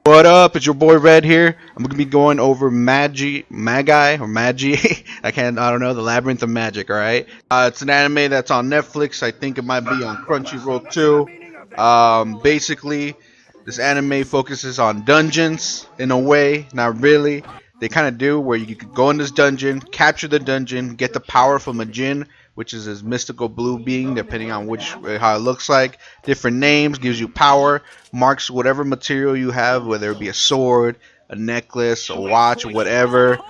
What up? It's your boy Red here. I'm gonna be going over Magi, I don't know, The Labyrinth of Magic. All right. It's an anime that's on Netflix. I think it might be on Crunchyroll too. Basically, this anime focuses on dungeons in a way. Not really. They kind of do where you could go in this dungeon, capture the dungeon, get the power from a djinn, which is this mystical blue being, depending on how it looks like. Different names, gives you power, marks whatever material you have, whether it be a sword, a necklace, a watch, whatever.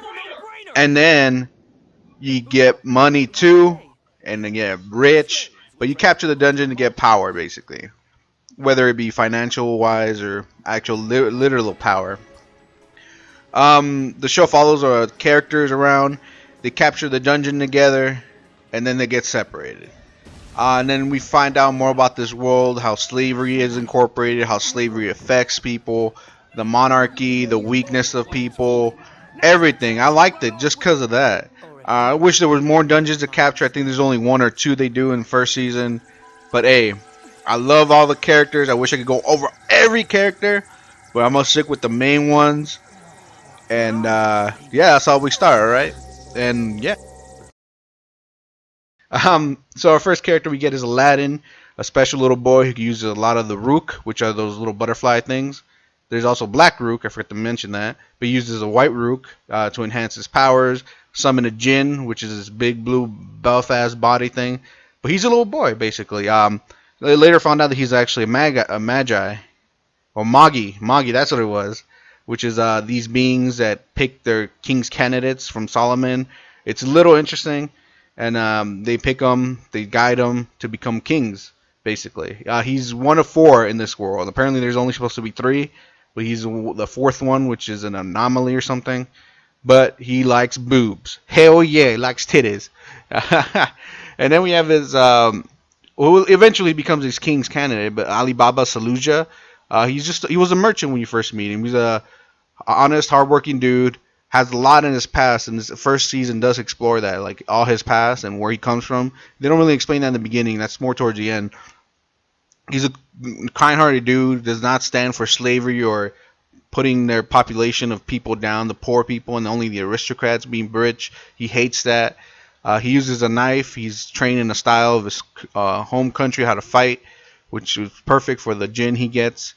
And then you get money too, and then get rich. But you capture the dungeon to get power, basically. Whether it be financial wise or actual literal power. The show follows characters around. They capture the dungeon together, and then they get separated. And then we find out more about this world, how slavery is incorporated, how slavery affects people, the monarchy, the weakness of people, everything. I liked it just because of that. I wish there was more dungeons to capture. I think there's only one or two they do in first season. But hey, I love all the characters. I wish I could go over every character, but I'm going to stick with the main ones. And yeah, that's how we start, alright? And yeah. So our first character we get is Aladdin, a special little boy who uses a lot of the rook, which are those little butterfly things. There's also black rook, I forgot to mention that, but he uses a white rook to enhance his powers. Summon a djinn, which is this big blue Belfast body thing. But he's a little boy, basically. They later found out that he's actually a magi, or Magi, that's what it was. Which is these beings that pick their king's candidates from Solomon. It's a little interesting, and they pick them, they guide them to become kings, basically. He's one of four in this world. Apparently there's only supposed to be three, but he's the fourth one, which is an anomaly or something. But he likes boobs. Hell yeah, he likes titties. And then we have his, who eventually becomes his king's candidate, but Alibaba Salluja. He was a merchant when you first meet him. He's a honest, hardworking dude. Has a lot in his past, and this first season does explore that, like all his past and where he comes from. They don't really explain that in the beginning. That's more towards the end. He's a kind-hearted dude. Does not stand for slavery or putting their population of people down, the poor people, and only the aristocrats being rich. He hates that. He uses a knife. He's trained in the style of his home country, how to fight, which is perfect for the djinn he gets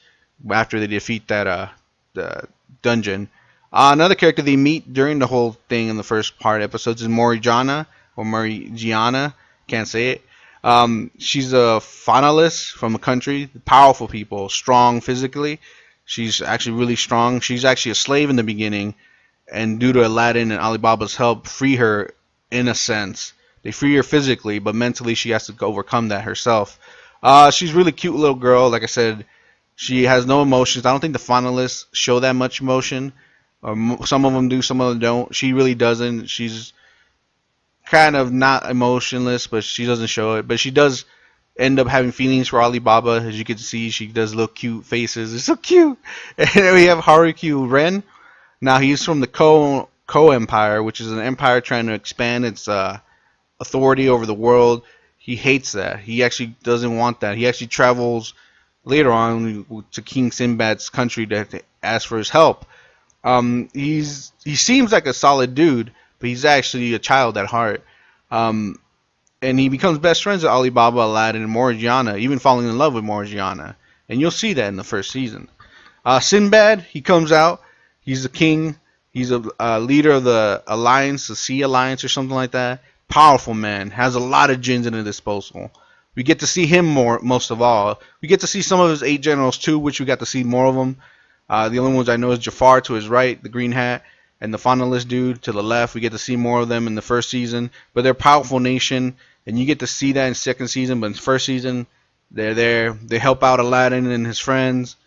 after they defeat that the dungeon. Another character they meet during the whole thing in the first part episodes is Morgiana, can't say it. She's a finalist from a country, powerful people, strong physically. She's actually really strong. She's actually a slave in the beginning, and due to Aladdin and Alibaba's help, free her in a sense. They free her physically, but mentally she has to overcome that herself. She's a really cute little girl. Like I said, she has no emotions. I don't think the finalists show that much emotion. Some of them do, some of them don't. She really doesn't. She's kind of not emotionless, but she doesn't show it. But she does end up having feelings for Alibaba. As you can see, she does little cute faces. It's so cute. And then we have Hakuryu Ren. Now he's from the Ko Empire, which is an empire trying to expand its authority over the world. He hates that. He actually doesn't want that. He actually travels later on to King Sinbad's country to ask for his help. He seems like a solid dude, but he's actually a child at heart. And he becomes best friends with Alibaba, Aladdin, and Morgiana, even falling in love with Morgiana. And you'll see that in the first season. Sinbad, he comes out. He's a king. He's a leader of the Alliance, the Sea Alliance or something like that. Powerful man. Has a lot of djinns at his disposal. We get to see him most of all. We get to see some of his 8 generals too, which we got to see more of them. The only ones I know is Jafar to his right, the green hat, and the finalist dude to the left. We get to see more of them in the first season, but they're a powerful nation, and you get to see that in second season. But in first season, they're there. They help out Aladdin and his friends,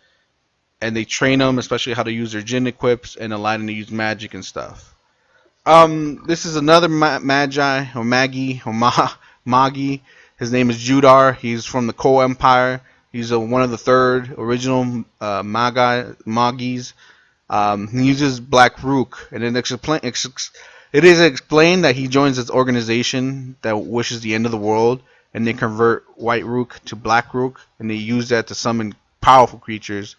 and they train them, especially how to use their jinn equips, and Aladdin to use magic and stuff. This is another Magi or Magi or Magi. His name is Judar. He's from the Ko Empire. He's one of the third original Magis. He uses Black Rook, and it is explained that he joins this organization that wishes the end of the world, and they convert White Rook to Black Rook, and they use that to summon powerful creatures.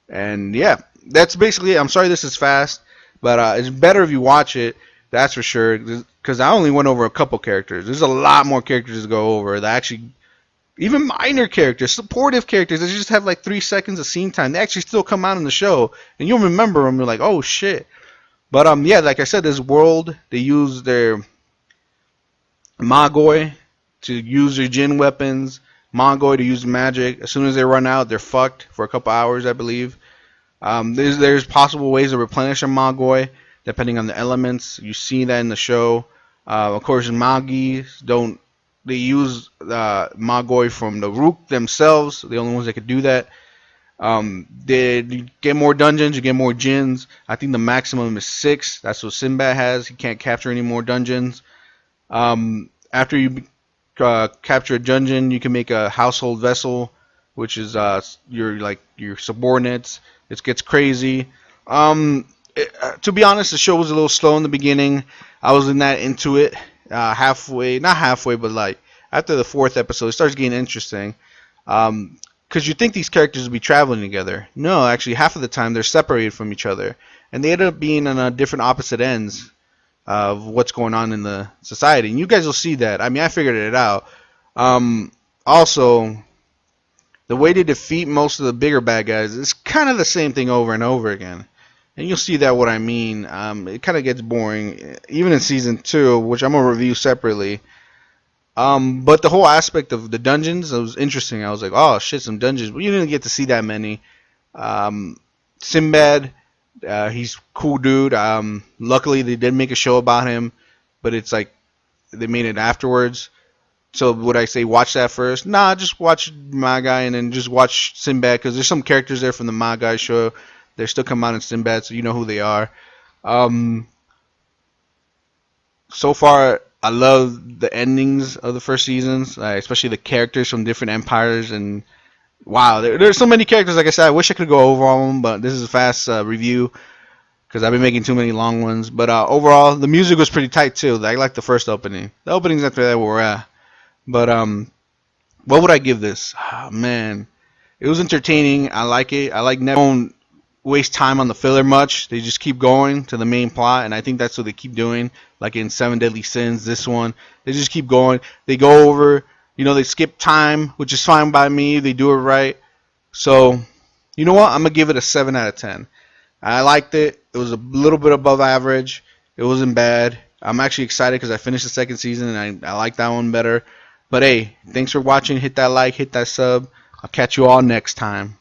And yeah, that's basically it. I'm sorry this is fast, but it's better if you watch it, that's for sure, because I only went over a couple characters. There's a lot more characters to go over that actually, even minor characters, supportive characters that just have like 3 seconds of scene time, they actually still come out in the show, and you'll remember them. You're like, oh shit. But yeah, like I said, this world, they use their Magoi to use their Jinn weapons, Magoi to use magic. As soon as they run out, they're fucked for a couple hours, I believe. There's possible ways to replenish a Magoi depending on the elements. You see that in the show. Of course, Magis don't. They use Magoi from the Rook themselves. The only ones that could do that. They get more dungeons. You get more Jinns. I think the maximum is 6. That's what Sinbad has. He can't capture any more dungeons. After you capture a dungeon, you can make a household vessel, which is your subordinates. It gets crazy. To be honest, the show was a little slow in the beginning. I wasn't that into it. Not halfway, but like after the 4th episode, it starts getting interesting. Because you think these characters would be traveling together. No, actually, half of the time they're separated from each other, and they end up being on different opposite ends of what's going on in the society. And you guys will see that. I mean, I figured it out. Also, the way they defeat most of the bigger bad guys is kind of the same thing over and over again. And you'll see that what I mean. It kind of gets boring, even in season 2, which I'm going to review separately. But the whole aspect of the dungeons, it was interesting. I was like, oh shit, some dungeons. But you didn't get to see that many. Sinbad, he's a cool dude. Luckily, they did make a show about him, but it's like they made it afterwards. So would I say watch that first? Nah, just watch Magi and then just watch Sinbad, because there's some characters there from the Magi show. They're still coming out in Sinbad, so you know who they are. So far, I love the endings of the first seasons, especially the characters from different empires. And wow, there's so many characters. Like I said, I wish I could go over all of them, but this is a fast review because I've been making too many long ones. But overall, the music was pretty tight too. I like the first opening. The openings after that were But what would I give this? Oh, man, it was entertaining. I like it. I like never don't waste time on the filler much. They just keep going to the main plot, and I think that's what they keep doing. Like in 7 Deadly Sins, this one, they just keep going. They go over, they skip time, which is fine by me. They do it right. So, you know what? I'm gonna give it a 7 out of 10. I liked it. It was a little bit above average. It wasn't bad. I'm actually excited because I finished the 2nd season, and I like that one better. But hey, thanks for watching. Hit that like, hit that sub. I'll catch you all next time.